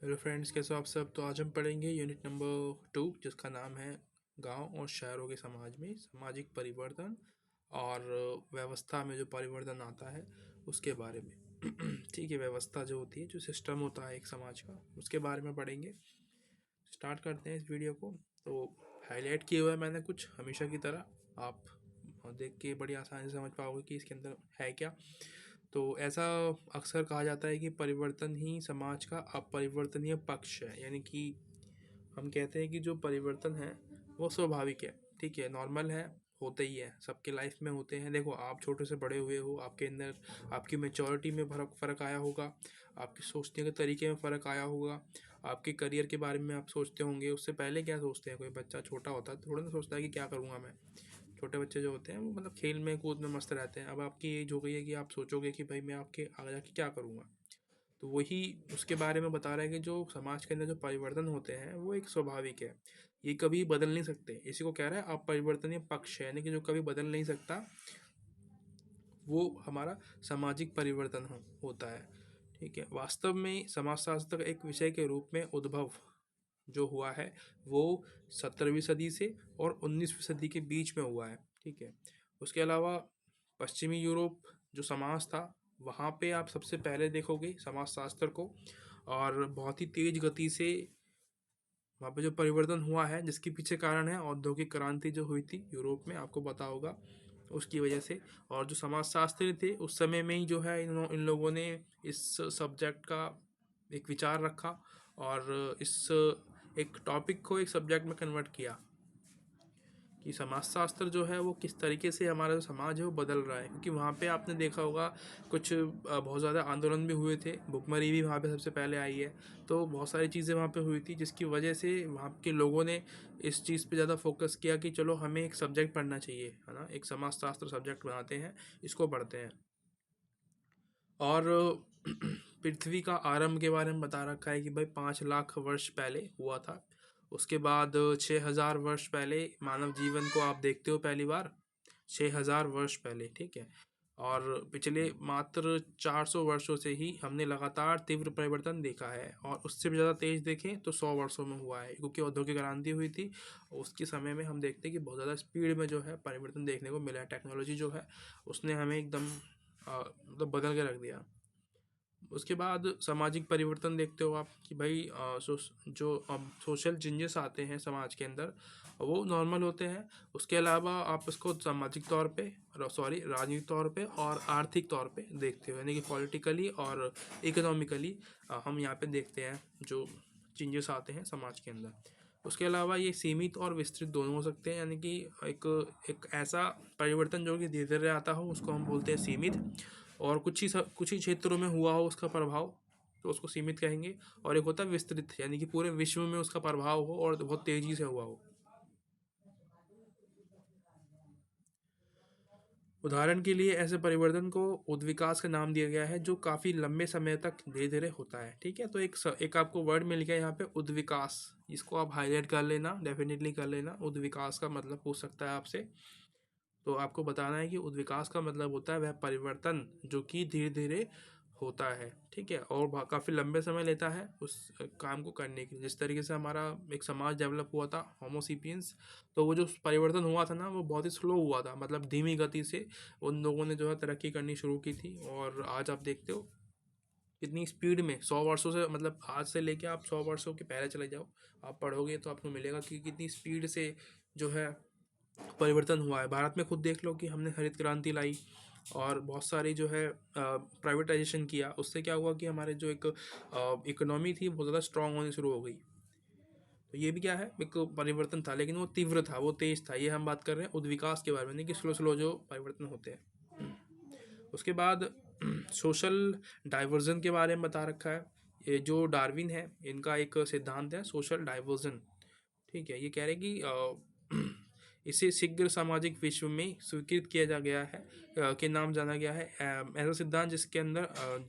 Hello friends, कैसे हो आप सब। तो आज हम पढ़ेंगे यूनिट नंबर 2, जिसका नाम है गांव और शहरों के समाज में सामाजिक परिवर्तन और व्यवस्था में जो परिवर्तन आता है उसके बारे में। ठीक है, व्यवस्था जो होती है, जो सिस्टम होता है एक समाज का, उसके बारे में पढ़ेंगे। स्टार्ट करते हैं इस वीडियो को। तो हाईलाइट किए हुआ है मैंने कुछ, हमेशा की तरह। आप देख के बड़ी आसानी से समझ पाओगे कि इसके अंदर है क्या। तो ऐसा अक्सर कहा जाता है कि परिवर्तन ही समाज का अपरिवर्तनीय पक्ष है, यानी कि हम कहते हैं कि जो परिवर्तन है वो स्वाभाविक है। ठीक है, नॉर्मल है, होते ही है, सबके लाइफ में होते हैं। देखो, आप छोटे से बड़े हुए हो, आपके अंदर आपकी मेच्योरिटी में फ़र्क आया होगा, आपके सोचने के तरीके में फ़र्क आया होगा, आपके करियर के बारे में आप सोचते होंगे। उससे पहले क्या सोचते हैं, कोई बच्चा छोटा होता है थोड़ा ना सोचता है कि क्या करूँगा मैं। छोटे बच्चे जो होते हैं वो मतलब खेल में कूद में मस्त रहते हैं। अब आपकी एज हो गई है कि आप सोचोगे कि भाई मैं आपके आगे जाके क्या करूँगा। तो वही उसके बारे में बता रहा है कि जो समाज के अंदर जो परिवर्तन होते हैं वो एक स्वाभाविक है, ये कभी बदल नहीं सकते। इसी को कह रहा है अपरिवर्तनीय पक्ष है, यानी कि जो कभी बदल नहीं सकता, वो हमारा सामाजिक परिवर्तन होता है। ठीक है, वास्तव में समाजशास्त्र का एक विषय के रूप में उद्भव जो हुआ है वो 17वीं सदी से और 19वीं सदी के बीच में हुआ है। ठीक है, उसके अलावा पश्चिमी यूरोप जो समाज था, वहाँ पे आप सबसे पहले देखोगे समाजशास्त्र को, और बहुत ही तेज गति से वहाँ पे जो परिवर्तन हुआ है, जिसके पीछे कारण है औद्योगिक क्रांति जो हुई थी यूरोप में, आपको पता होगा, उसकी वजह से। और जो समाजशास्त्री थे उस समय में ही जो है इन लोगों ने इस सब्जेक्ट का एक विचार रखा और इस एक टॉपिक को एक सब्जेक्ट में कन्वर्ट किया कि समाजशास्त्र जो है वो किस तरीके से हमारा जो समाज है वो बदल रहा है। क्योंकि वहाँ पे आपने देखा होगा कुछ बहुत ज़्यादा आंदोलन भी हुए थे, भुखमरी भी वहाँ पे सबसे पहले आई है। तो बहुत सारी चीज़ें वहाँ पे हुई थी, जिसकी वजह से वहाँ के लोगों ने इस चीज़ पे ज़्यादा फोकस किया कि चलो हमें एक सब्जेक्ट पढ़ना चाहिए, है ना, एक समाजशास्त्र सब्जेक्ट बनाते हैं, इसको पढ़ते हैं। और पृथ्वी का आरंभ के बारे में बता रखा है कि भाई 5 लाख वर्ष पहले हुआ था। उसके बाद 6,000 वर्ष पहले मानव जीवन को आप देखते हो पहली बार, 6,000 वर्ष पहले। ठीक है, और पिछले मात्र 400 वर्षों से ही हमने लगातार तीव्र परिवर्तन देखा है, और उससे भी ज़्यादा तेज देखें तो 100 वर्षों में हुआ है, क्योंकि औद्योगिक क्रांति हुई थी। उसके समय में हम देखते हैं कि बहुत ज़्यादा स्पीड में जो है परिवर्तन देखने को मिला है। टेक्नोलॉजी जो है उसने हमें एकदम मतलब बदल के रख दिया। उसके बाद सामाजिक परिवर्तन देखते हो आप कि भाई जो अब सोशल चेंजेस आते हैं समाज के अंदर वो नॉर्मल होते हैं। उसके अलावा आप इसको सामाजिक तौर पे, सॉरी, राजनीतिक तौर पे और आर्थिक तौर पे देखते हो, यानी कि पॉलिटिकली और इकोनॉमिकली हम यहाँ पे देखते हैं जो चेंजेस आते हैं समाज के अंदर। उसके अलावा ये सीमित और विस्तृत दोनों हो सकते हैं, यानी कि एक एक ऐसा परिवर्तन जो कि धीरे धीरे आता हो उसको हम बोलते हैं सीमित, और कुछ ही क्षेत्रों में हुआ हो उसका प्रभाव, तो उसको सीमित कहेंगे। और एक होता है विस्तृत, यानी कि पूरे विश्व में उसका प्रभाव हो और बहुत तेजी से हुआ हो। उदाहरण के लिए ऐसे परिवर्तन को उद्विकास का नाम दिया गया है, जो काफ़ी लंबे समय तक धीरे धीरे होता है। ठीक है, तो एक आपको वर्ड मिल गया यहाँ पे, उद्विकास। इसको आप हाईलाइट कर लेना, डेफिनेटली कर लेना। उद्विकास का मतलब पूछ सकता है आपसे, तो आपको बताना है कि उद्विकास का मतलब होता है वह परिवर्तन जो कि धीरे धीरे होता है। ठीक है, और काफ़ी लंबे समय लेता है उस काम को करने के लिए। जिस तरीके से हमारा एक समाज डेवलप हुआ था, होमोसिपियंस, तो वो जो परिवर्तन हुआ था ना वो बहुत ही स्लो हुआ था, मतलब धीमी गति से उन लोगों ने जो है तरक्की करनी शुरू की थी। और आज आप देखते हो कितनी स्पीड में 100 वर्षों से, मतलब आज से लेके आप 100 वर्षों के पहले चले जाओ, आप पढ़ोगे तो आपको मिलेगा कि कितनी स्पीड से जो है परिवर्तन हुआ है। भारत में खुद देख लो कि हमने हरित क्रांति लाई और बहुत सारी जो है प्राइवेटाइजेशन किया। उससे क्या हुआ कि हमारे जो एक इकोनॉमी थी वो ज़्यादा स्ट्रांग होनी शुरू हो गई। तो ये भी क्या है, एक परिवर्तन था, लेकिन वो तीव्र था, वो तेज था। ये हम बात कर रहे हैं उद्विकास के बारे में, नहीं कि स्लो स्लो जो परिवर्तन होते हैं। उसके बाद सोशल डाइवर्जन के बारे में बता रखा है। ये जो डार्विन है इनका एक सिद्धांत है, सोशल डाइवर्जन। ठीक है, ये कह रहे हैं कि इसे शीघ्र सामाजिक विश्व में स्वीकृत किया जा गया है, के नाम जाना गया है। ऐसा सिद्धांत जिसके अंदर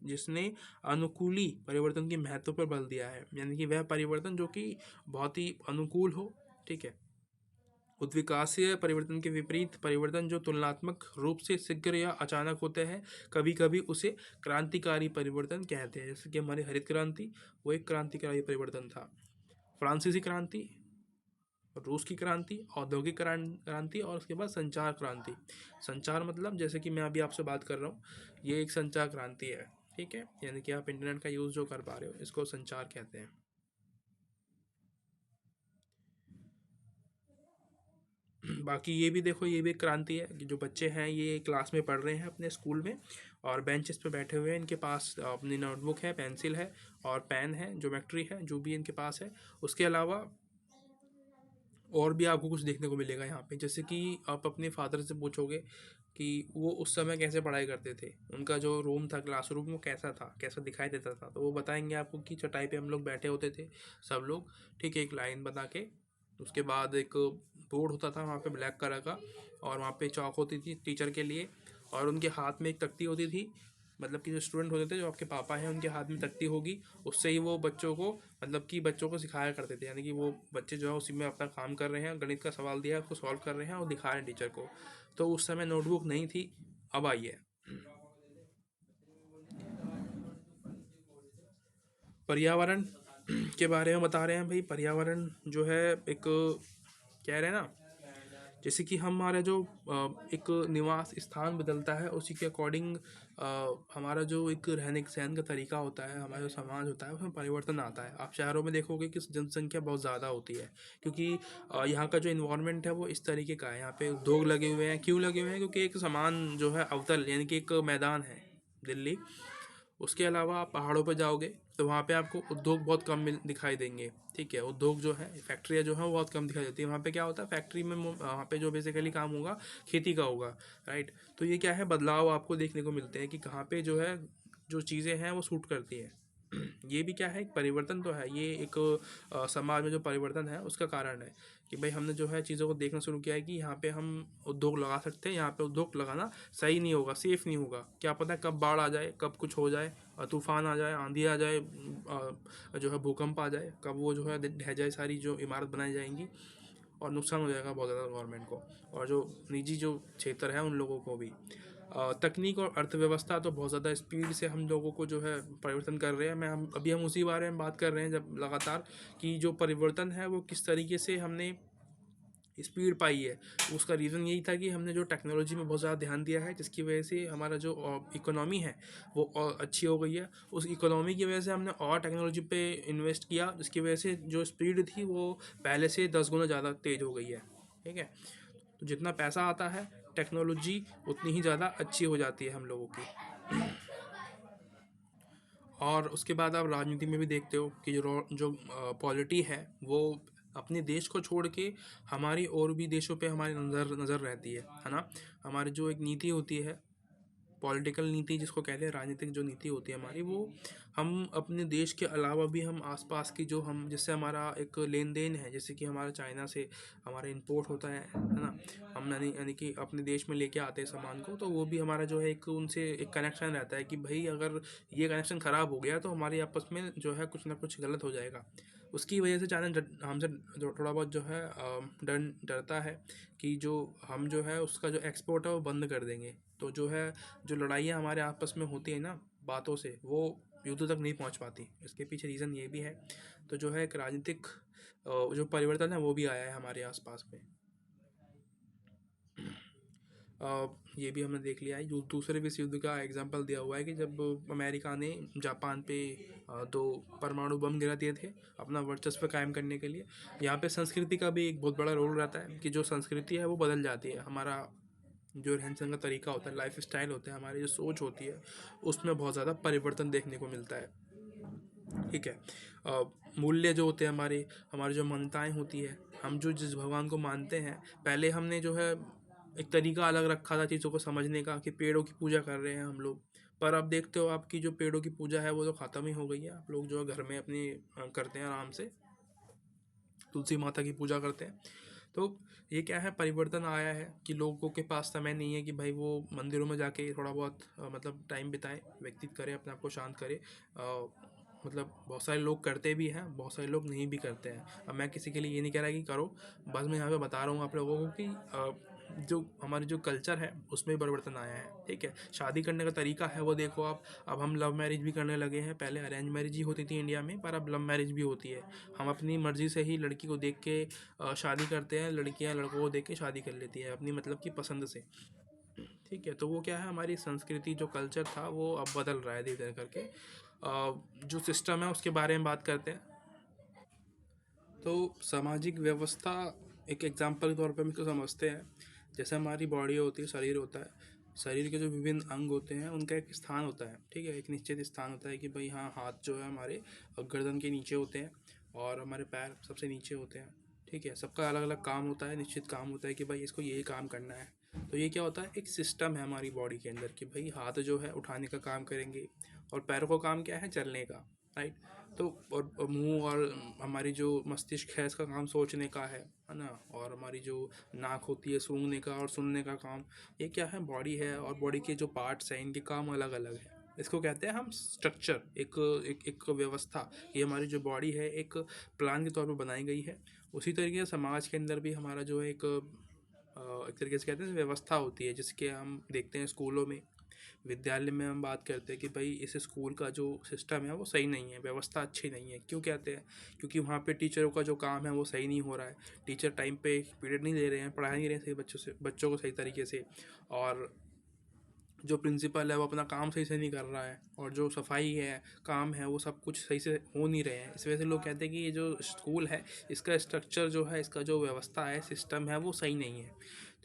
जिसने अनुकूली परिवर्तन के महत्व पर बल दिया है, यानी कि वह परिवर्तन जो कि बहुत ही अनुकूल हो। ठीक है, उद्विकासीय परिवर्तन के विपरीत परिवर्तन जो तुलनात्मक रूप से शीघ्र या अचानक होते हैं, कभी कभी उसे क्रांतिकारी परिवर्तन कहते हैं। जैसे कि हमारी हरित क्रांति, वो एक क्रांतिकारी परिवर्तन था। फ्रांसीसी क्रांति, रूस की क्रांति, औद्योगिक क्रांति, और उसके बाद संचार क्रांति। संचार मतलब जैसे कि मैं अभी आपसे बात कर रहा हूँ, ये एक संचार क्रांति है, ठीक है, यानी कि आप इंटरनेट का यूज़ जो कर पा रहे हो, इसको संचार कहते हैं। बाकी ये भी देखो, ये भी एक क्रांति है कि जो बच्चे हैं ये क्लास में पढ़ रहे हैं अपने स्कूल में, और बेंचेस पे बैठे हुए हैं, इनके पास अपनी नोटबुक है, पेंसिल है और पेन है, ज्योमेट्री है, जो भी इनके पास है। उसके अलावा और भी आपको कुछ देखने को मिलेगा यहाँ पे। जैसे कि आप अपने फादर से पूछोगे कि वो उस समय कैसे पढ़ाई करते थे, उनका जो रूम था, क्लास रूम, वो कैसा था, कैसा दिखाई देता था, तो वो बताएंगे आपको कि चटाई पे हम लोग बैठे होते थे सब लोग, ठीक है, एक लाइन बना के। उसके बाद एक बोर्ड होता था वहाँ पे ब्लैक कलर का, और वहाँ पे चौक होती थी टीचर के लिए, और उनके हाथ में एक तख्ती होती थी, मतलब कि जो स्टूडेंट होते थे, जो आपके पापा हैं, उनके हाथ में तख्ती होगी, उससे ही वो बच्चों को, मतलब कि बच्चों को सिखाया करते थे, यानी कि वो बच्चे जो है उसी में अपना काम कर रहे हैं, गणित का सवाल दिया है उसको सॉल्व कर रहे हैं और दिखा रहे हैं टीचर को। तो उस समय नोटबुक नहीं थी, अब आई है। पर्यावरण के बारे में बता रहे हैं भाई। पर्यावरण जो है एक, कह रहे हैं ना, जैसे कि हमारा जो एक निवास स्थान बदलता है, उसी के अकॉर्डिंग हमारा जो एक रहने सहन का तरीका होता है, हमारा जो समाज होता है, उसमें परिवर्तन आता है। आप शहरों में देखोगे कि जनसंख्या बहुत ज़्यादा होती है, क्योंकि यहाँ का जो इन्वायरमेंट है वो इस तरीके का है। यहाँ पे उद्योग लगे हुए हैं, क्यों लगे हुए हैं, क्योंकि एक समान जो है अवतल, यानी कि एक मैदान है दिल्ली। उसके अलावा आप पहाड़ों पर जाओगे तो वहाँ पे आपको उद्योग बहुत कम मिल दिखाई देंगे, ठीक है। उद्योग जो है, फैक्ट्रियाँ जो हैं वो बहुत कम दिखाई देती है। वहाँ पे क्या होता है, फैक्ट्री में वहाँ पे जो बेसिकली काम होगा खेती का होगा, राइट। तो ये क्या है, बदलाव आपको देखने को मिलते हैं कि कहाँ पे जो है जो चीज़ें हैं वो सूट करती हैं। ये भी क्या है, एक परिवर्तन तो है, ये एक समाज में जो परिवर्तन है उसका कारण है कि भाई हमने जो है चीज़ों को देखना शुरू किया है कि यहाँ पे हम उद्योग लगा सकते हैं। यहाँ पे उद्योग लगाना सही नहीं होगा, सेफ नहीं होगा, क्या पता कब बाढ़ आ जाए, कब कुछ हो जाए, तूफान आ जाए, आंधी आ जाए, जो है भूकंप आ जाए, कब वो जो है ढह जाए सारी जो इमारत बनाई जाएंगी, और नुकसान हो जाएगा बहुत ज़्यादा गवर्नमेंट को, और जो निजी जो क्षेत्र है उन लोगों को भी। तकनीक और अर्थव्यवस्था तो बहुत ज़्यादा स्पीड से हम लोगों को जो है परिवर्तन कर रहे हैं। मैं हम अभी हम उसी बारे में बात कर रहे हैं, जब लगातार कि जो परिवर्तन है वो किस तरीके से हमने स्पीड पाई है। उसका रीज़न यही था कि हमने जो टेक्नोलॉजी में बहुत ज़्यादा ध्यान दिया है, जिसकी वजह से हमारा जो इकोनॉमी है वो और अच्छी हो गई है। उस इकोनॉमी की वजह से हमने और टेक्नोलॉजी पे इन्वेस्ट किया, जिसकी वजह से जो स्पीड थी वो पहले से 10 गुना ज़्यादा तेज़ हो गई है, ठीक है। तो जितना पैसा आता है, टेक्नोलॉजी उतनी ही ज़्यादा अच्छी हो जाती है हम लोगों की। और उसके बाद आप राजनीति में भी देखते हो कि जो पॉलिटी है वो अपने देश को छोड़ के हमारी और भी देशों पे हमारी नज़र नज़र रहती है ना। हमारी जो एक नीति होती है, पॉलिटिकल नीति जिसको कहते हैं, राजनीतिक जो नीति होती है हमारी, वो हम अपने देश के अलावा भी हम आसपास की जो हम, जिससे हमारा एक लेन देन है, जैसे कि हमारा चाइना से हमारा इंपोर्ट होता है ना। हम यानी यानी कि अपने देश में लेके आते हैं सामान को, तो वो भी हमारा जो है एक उनसे एक कनेक्शन रहता है कि भाई अगर ये कनेक्शन ख़राब हो गया तो हमारे आपस में जो है कुछ ना कुछ गलत हो जाएगा। उसकी वजह से चाइना हमसे जो थोड़ा बहुत जो है डरता है कि जो हम जो है उसका जो एक्सपोर्ट है वो बंद कर देंगे। तो जो है जो लड़ाइयाँ हमारे आपस में होती है ना बातों से, वो युद्ध तक नहीं पहुंच पाती। इसके पीछे रीज़न ये भी है। तो जो है एक राजनीतिक जो परिवर्तन है वो भी आया है हमारे आसपास में। ये भी हमने देख लिया है। दूसरे विश्व युद्ध का एग्जांपल दिया हुआ है कि जब अमेरिका ने जापान पे 2 परमाणु बम गिरा दिए थे अपना वर्चस्व कायम करने के लिए। यहाँ पे संस्कृति का भी एक बहुत बड़ा रोल रहता है कि जो संस्कृति है वो बदल जाती है। हमारा जो रहन सहन का तरीका होता है, लाइफ स्टाइल होता है, हमारी जो सोच होती है, उसमें बहुत ज़्यादा परिवर्तन देखने को मिलता है, ठीक है। मूल्य जो होते हैं हमारे, हमारी जो मान्यताएं होती है, हम जो जिस भगवान को मानते हैं, पहले हमने जो है एक तरीका अलग रखा था चीज़ों को समझने का कि पेड़ों की पूजा कर रहे हैं हम लोग। पर अब देखते हो आपकी जो पेड़ों की पूजा है वो तो ख़त्म ही हो गई है। आप लोग जो है घर में अपनी करते हैं आराम से, तुलसी माता की पूजा करते हैं। तो ये क्या है, परिवर्तन आया है कि लोगों के पास समय नहीं है कि भाई वो मंदिरों में जाके थोड़ा बहुत मतलब टाइम बिताए, व्यतीत करे, अपने आप को शांत करे। मतलब बहुत सारे लोग करते भी हैं, बहुत सारे लोग नहीं भी करते हैं। अब मैं किसी के लिए ये नहीं कह रहा कि करो, बस मैं यहाँ पे बता रहा हूँ आप लोगों को कि जो हमारे जो कल्चर है उसमें परिवर्तन आया है, ठीक है। शादी करने का तरीका है वो देखो आप, अब हम लव मैरिज भी करने लगे हैं। पहले अरेंज मैरिज ही होती थी इंडिया में, पर अब लव मैरिज भी होती है। हम अपनी मर्जी से ही लड़की को देख के शादी करते हैं, लड़कियां लड़कों को देख के शादी कर लेती है अपनी मतलब की पसंद से, ठीक है। तो वो क्या है, हमारी संस्कृति जो कल्चर था वो अब बदल रहा है धीरे धीरे करके। जो सिस्टम है उसके बारे में बात करते हैं। तो सामाजिक व्यवस्था एक एग्जाम्पल के तौर पे हम इसको समझते हैं। जैसे हमारी बॉडी होती है, शरीर होता है, शरीर के जो विभिन्न अंग होते हैं उनका एक स्थान होता है, ठीक है। एक निश्चित स्थान होता है कि भाई हाँ, हाथ जो है हमारे गर्दन के नीचे होते हैं और हमारे पैर सबसे नीचे होते हैं, ठीक है। सबका अलग अलग काम होता है, निश्चित काम होता है कि भाई इसको यही काम करना है। तो ये क्या होता है, एक सिस्टम है हमारी बॉडी के अंदर कि भाई हाथ जो है उठाने का काम करेंगे और पैरों का काम क्या है, चलने का, राइट। तो और मुंह और हमारी जो मस्तिष्क है इसका काम सोचने का है ना। और हमारी जो नाक होती है सूंघने का और सुनने का काम। ये क्या है, बॉडी है, और बॉडी के जो पार्ट्स हैं इनके काम अलग अलग है। इसको कहते हैं हम स्ट्रक्चर, एक व्यवस्था। ये हमारी जो बॉडी है एक प्लान के तौर पर बनाई गई है। उसी तरीके से समाज के अंदर भी हमारा जो है एक तरीके से कहते हैं व्यवस्था होती है, जिसके हम देखते हैं स्कूलों में, विद्यालय में हम बात करते हैं कि भाई इस स्कूल का जो सिस्टम है वो सही नहीं है, व्यवस्था अच्छी नहीं है। क्यों कहते हैं, क्योंकि वहाँ पे टीचरों का जो काम है वो सही नहीं हो रहा है। टीचर टाइम पे पीरियड नहीं ले रहे हैं, पढ़ा नहीं रहे हैं सही बच्चों को सही तरीके से। और जो प्रिंसिपल है वो अपना काम सही से नहीं कर रहा है, और जो सफाई है, काम है, वो सब कुछ सही से हो नहीं रहे हैं। इस वजह से लोग कहते हैं कि ये जो स्कूल है इसका स्ट्रक्चर जो है, इसका जो व्यवस्था है, सिस्टम है, वो सही नहीं है,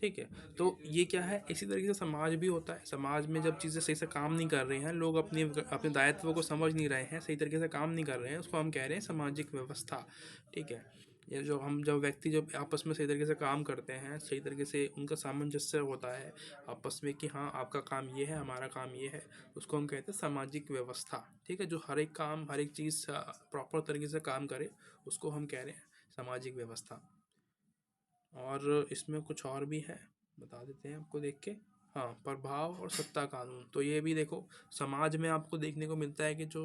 ठीक है। तो ये क्या है, इसी तरीके से समाज भी होता है। समाज में जब चीज़ें सही से काम नहीं कर रही हैं, लोग अपने अपने दायित्व को समझ नहीं रहे हैं, सही तरीके से काम नहीं कर रहे हैं, उसको हम कह रहे हैं सामाजिक व्यवस्था, ठीक है। ये जो हम जब व्यक्ति जब आपस में सही तरीके से काम करते हैं, सही तरीके से उनका सामंजस्य होता है आपस में कि हाँ आपका काम ये है, हमारा काम ये है, उसको हम कहते हैं सामाजिक व्यवस्था, ठीक है। जो हर एक काम, हर एक चीज़ प्रॉपर तरीके से काम करे, उसको हम कह रहे हैं सामाजिक व्यवस्था। और इसमें कुछ और भी है, बता देते हैं आपको देख के। हाँ, प्रभाव और सत्ता कानून। तो ये भी देखो, समाज में आपको देखने को मिलता है कि जो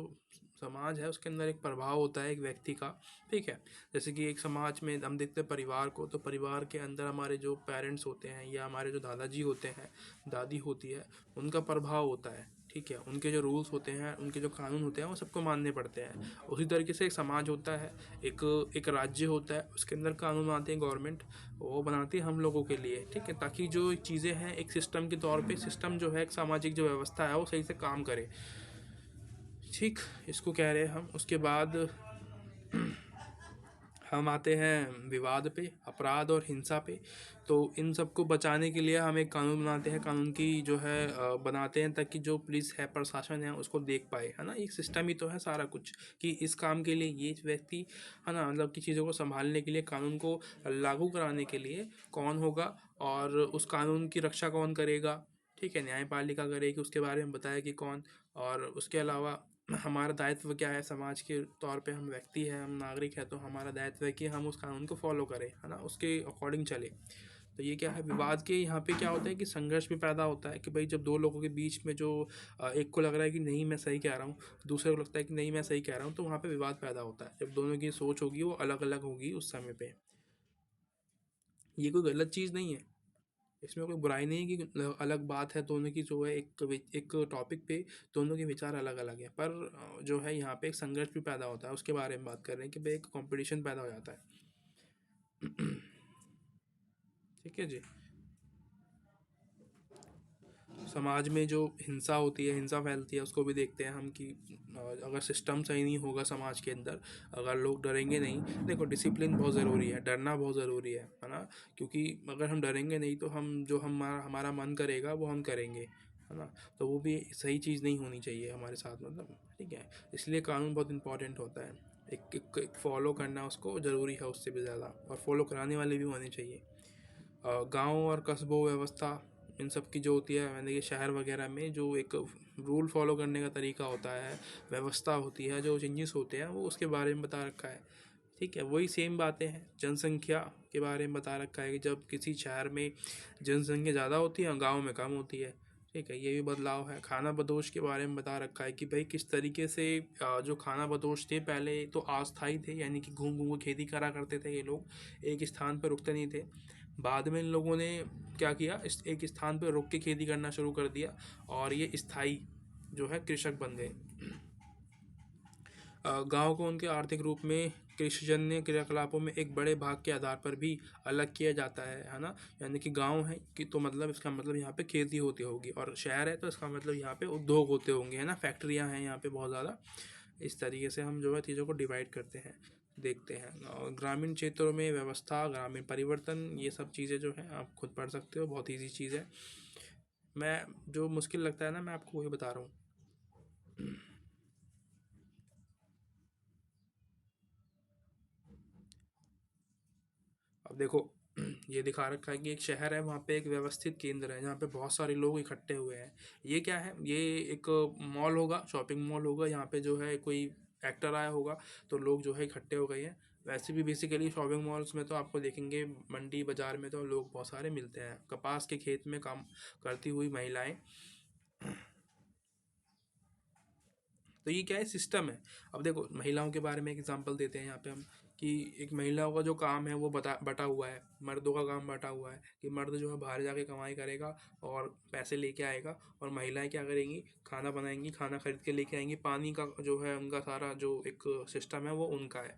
समाज है उसके अंदर एक प्रभाव होता है एक व्यक्ति का, ठीक है। जैसे कि एक समाज में हम देखते हैं परिवार को, तो परिवार के अंदर हमारे जो पेरेंट्स होते हैं या हमारे जो दादाजी होते हैं, दादी होती है, उनका प्रभाव होता है, ठीक है। उनके जो रूल्स होते हैं, उनके जो कानून होते हैं वो सबको मानने पड़ते हैं। उसी तरीके से एक समाज होता है, एक एक राज्य होता है, उसके अंदर कानून आते हैं, गवर्नमेंट वो बनाती है हम लोगों के लिए, ठीक है। ताकि जो चीज़ें हैं एक सिस्टम के तौर पे, सिस्टम जो है एक सामाजिक जो व्यवस्था है वो सही से काम करे, ठीक। इसको कह रहे हैं हम। उसके बाद हम आते हैं विवाद पे, अपराध और हिंसा पे। तो इन सबको बचाने के लिए हम एक कानून बनाते हैं, कानून की जो है बनाते हैं ताकि जो पुलिस है, प्रशासन है, उसको देख पाए, है ना। एक सिस्टम ही तो है सारा कुछ कि इस काम के लिए ये व्यक्ति, है ना, मतलब कि चीज़ों को संभालने के लिए, कानून को लागू कराने के लिए कौन होगा और उस कानून की रक्षा कौन करेगा, ठीक है। न्यायपालिका करेगी, उसके बारे में बताया कि कौन। और उसके अलावा हमारा दायित्व क्या है, समाज के तौर पे हम व्यक्ति हैं, हम नागरिक हैं, तो हमारा दायित्व है कि हम उस कानून को फॉलो करें, है ना, उसके अकॉर्डिंग चले। तो ये क्या है, विवाद के यहाँ पे क्या होता है कि संघर्ष भी पैदा होता है कि भाई जब दो लोगों के बीच में जो एक को लग रहा है कि नहीं मैं सही कह रहा हूँ, दूसरे को लगता है कि नहीं मैं सही कह रहा हूँ, तो वहाँ पे विवाद पैदा होता है जब दोनों की सोच होगी वो अलग अलग होगी उस समय पे। ये कोई गलत चीज़ नहीं है, इसमें कोई बुराई नहीं है कि अलग बात है दोनों की, जो है एक टॉपिक पे दोनों के विचार अलग अलग है, पर जो है यहाँ पे एक संघर्ष भी पैदा होता है, उसके बारे में बात कर रहे हैं कि भाई एक कंपटीशन पैदा हो जाता है। ठीक है जी। समाज में जो हिंसा होती है, हिंसा फैलती है, उसको भी देखते हैं हम कि अगर सिस्टम सही नहीं होगा समाज के अंदर, अगर लोग डरेंगे नहीं। देखो, डिसिप्लिन बहुत ज़रूरी है, डरना बहुत ज़रूरी है ना। क्योंकि अगर हम डरेंगे नहीं तो हम जो हमारा हमारा मन करेगा वो हम करेंगे, है ना। तो वो भी सही चीज़ नहीं होनी चाहिए हमारे साथ, मतलब, ठीक है। इसलिए कानून बहुत इंपॉर्टेंट होता है, एक फॉलो करना उसको ज़रूरी है उससे भी ज़्यादा, और फॉलो कराने वाले भी होने चाहिए। गांव और कस्बों व्यवस्था, इन सब की जो होती है, मैंने ये शहर वगैरह में जो एक रूल फॉलो करने का तरीका होता है, व्यवस्था होती है, जो चेंजेस होते हैं, वो उसके बारे में बता रखा है, ठीक है। वही सेम बातें हैं जनसंख्या के बारे में बता रखा है कि जब किसी शहर में जनसंख्या ज़्यादा होती है और गाँव में कम होती है, ठीक है, ये भी बदलाव है। खाना बदोश के बारे में बता रखा है कि भाई किस तरीके से जो खाना बदोश थे पहले तो अस्थायी थे, यानी कि घूम घूम के खेती करा करते थे ये लोग, एक स्थान पर रुकते नहीं थे। बाद में इन लोगों ने क्या किया, इस एक स्थान पर रुक के खेती करना शुरू कर दिया और ये स्थायी जो है कृषक बन गए। गांव को उनके आर्थिक रूप में कृषिजन्य क्रियाकलापों में एक बड़े भाग के आधार पर भी अलग किया जाता है ना। यानी कि गांव है कि तो मतलब इसका मतलब यहाँ पे खेती होती होगी, और शहर है तो इसका मतलब यहाँ पे उद्योग होते होंगे, है ना, फैक्ट्रियाँ हैं यहाँ पे बहुत ज़्यादा। इस तरीके से हम जो है चीज़ों को डिवाइड करते हैं, देखते हैं। और ग्रामीण क्षेत्रों में व्यवस्था, ग्रामीण परिवर्तन, ये सब चीज़ें जो हैं आप खुद पढ़ सकते हो, बहुत ईजी चीज़ है। मैं जो मुश्किल लगता है ना मैं आपको वही बता रहा हूँ। अब देखो ये दिखा रखा है कि एक शहर है, वहाँ पे एक व्यवस्थित केंद्र है जहाँ पे बहुत सारे लोग इकट्ठे हुए हैं। ये क्या है, ये एक मॉल होगा, शॉपिंग मॉल होगा, यहाँ पे जो है कोई एक्टर आया होगा तो लोग जो है इकट्ठे हो गए हैं। वैसे भी बेसिकली शॉपिंग मॉल्स में तो आपको देखेंगे, मंडी बाजार में तो लोग बहुत सारे मिलते हैं। कपास के खेत में काम करती हुई महिलाएं, तो ये क्या है, सिस्टम है। अब देखो महिलाओं के बारे में एक एग्जांपल देते हैं यहाँ पे हम, कि एक महिलाओं का जो काम है वो बटा हुआ है, मर्दों का काम बटा हुआ है कि मर्द जो है बाहर जाके कमाई करेगा और पैसे लेके आएगा, और महिलाएं क्या करेंगी, खाना बनाएंगी, खाना खरीद के लेके आएंगी, पानी का जो है उनका सारा जो एक सिस्टम है वो उनका है।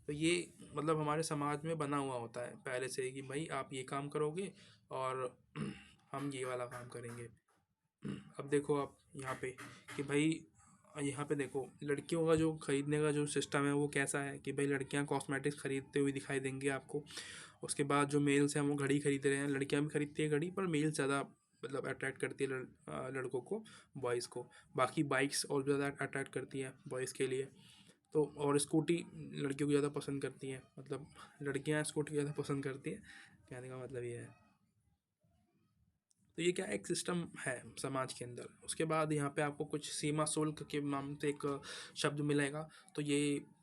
तो ये मतलब हमारे समाज में बना हुआ होता है पहले से कि भाई आप ये काम करोगे और हम ये वाला काम करेंगे। अब देखो आप यहाँ पे कि भाई, यहाँ पे देखो लड़कियों का जो खरीदने का जो सिस्टम है वो कैसा है कि भाई लड़कियाँ कॉस्मेटिक्स खरीदते हुए दिखाई देंगी आपको। उसके बाद जो मेल्स हैं वो घड़ी खरीद रहे हैं, लड़कियाँ भी खरीदती है घड़ी, पर मेल्स ज़्यादा मतलब अट्रैक्ट करती है लड़कों को, बॉयज़ को। बाकी बाइक्स और ज़्यादा अट्रैक्ट करती है बॉयज़ के लिए। तो और स्कूटी लड़कियों को ज़्यादा पसंद करती हैं, मतलब लड़कियाँ स्कूटी ज़्यादा पसंद करती हैं, कहने का मतलब ये है। तो ये क्या एक सिस्टम है समाज के अंदर। उसके बाद यहाँ पे आपको कुछ सीमा शुल्क के नाम से एक शब्द मिलेगा, तो ये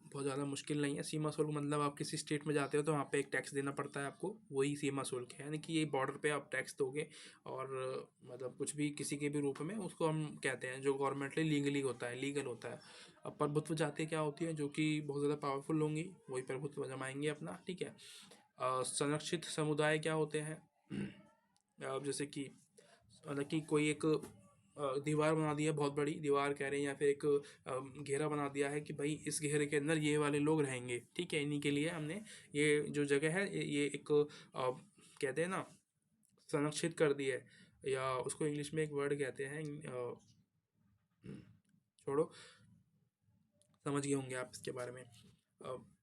बहुत ज़्यादा मुश्किल नहीं है। सीमा शुल्क मतलब आप किसी स्टेट में जाते हो तो वहाँ पे एक टैक्स देना पड़ता है आपको, वही सीमा शुल्क है। यानी कि ये बॉर्डर पे आप टैक्स दोगे, और मतलब कुछ भी किसी के भी रूप में उसको हम कहते हैं, जो गवर्नमेंटली लीगली होता है, लीगल होता है। अब प्रभुत्व जाति क्या होती है, जो कि बहुत ज़्यादा पावरफुल होंगी, वही प्रभुत्व जमाएंगे अपना, ठीक है। संरक्षित समुदाय क्या होते हैं, अब जैसे कि मतलब कि कोई एक दीवार बना दिया, बहुत बड़ी दीवार कह रहे हैं, या फिर एक घेरा बना दिया है कि भाई इस घेरे के अंदर ये वाले लोग रहेंगे, ठीक है, इन्हीं के लिए हमने ये जो जगह है ये एक कहते हैं ना, संरक्षित कर दी है। या उसको इंग्लिश में एक वर्ड कहते हैं, छोड़ो, समझ गए होंगे आप इसके बारे में।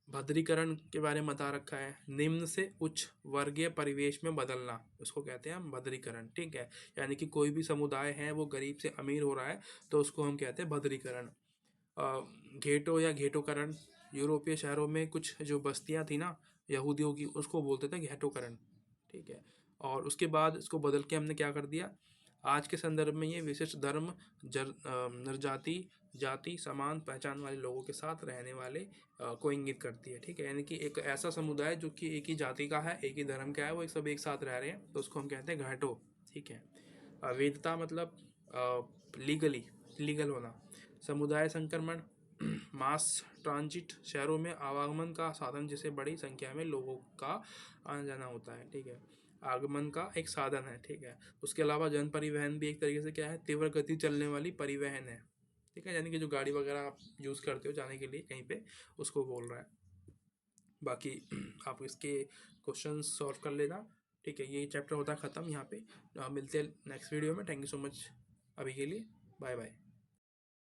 भद्रीकरण के बारे में बता रखा है, निम्न से उच्च वर्गीय परिवेश में बदलना, उसको कहते हैं हम भद्रीकरण, ठीक है। यानी कि कोई भी समुदाय है वो गरीब से अमीर हो रहा है तो उसको हम कहते हैं भद्रीकरण। घेटो या घेटोकरण, यूरोपीय शहरों में कुछ जो बस्तियां थी ना यहूदियों की, उसको बोलते थे घेटोकरण, ठीक है। और उसके बाद इसको बदल के हमने क्या कर दिया, आज के संदर्भ में ये विशिष्ट धर्म, नरजाति, जाति, समान पहचान वाले लोगों के साथ रहने वाले को इंगित करती है, ठीक है। यानी कि एक ऐसा समुदाय जो कि एक ही जाति का है, एक ही धर्म का है, वो एक सब एक साथ रह रहे हैं, तो उसको हम कहते हैं घाटो, ठीक है। वैधता मतलब लीगली, लीगल होना। समुदाय संक्रमण, मास ट्रांजिट, शहरों में आवागमन का साधन जिसे बड़ी संख्या में लोगों का आना जाना होता है, ठीक है, आगमन का एक साधन है, ठीक है। उसके अलावा जन परिवहन भी एक तरीके से क्या है, तीव्र गति चलने वाली परिवहन है, ठीक है। यानी कि जो गाड़ी वगैरह आप यूज़ करते हो जाने के लिए कहीं पे, उसको बोल रहा है। बाकी आप इसके क्वेश्चन सॉल्व कर लेना, ठीक है। ये चैप्टर होता है ख़त्म यहाँ पे। मिलते हैं नेक्स्ट वीडियो में। थैंक यू सो मच अभी के लिए, बाय बाय।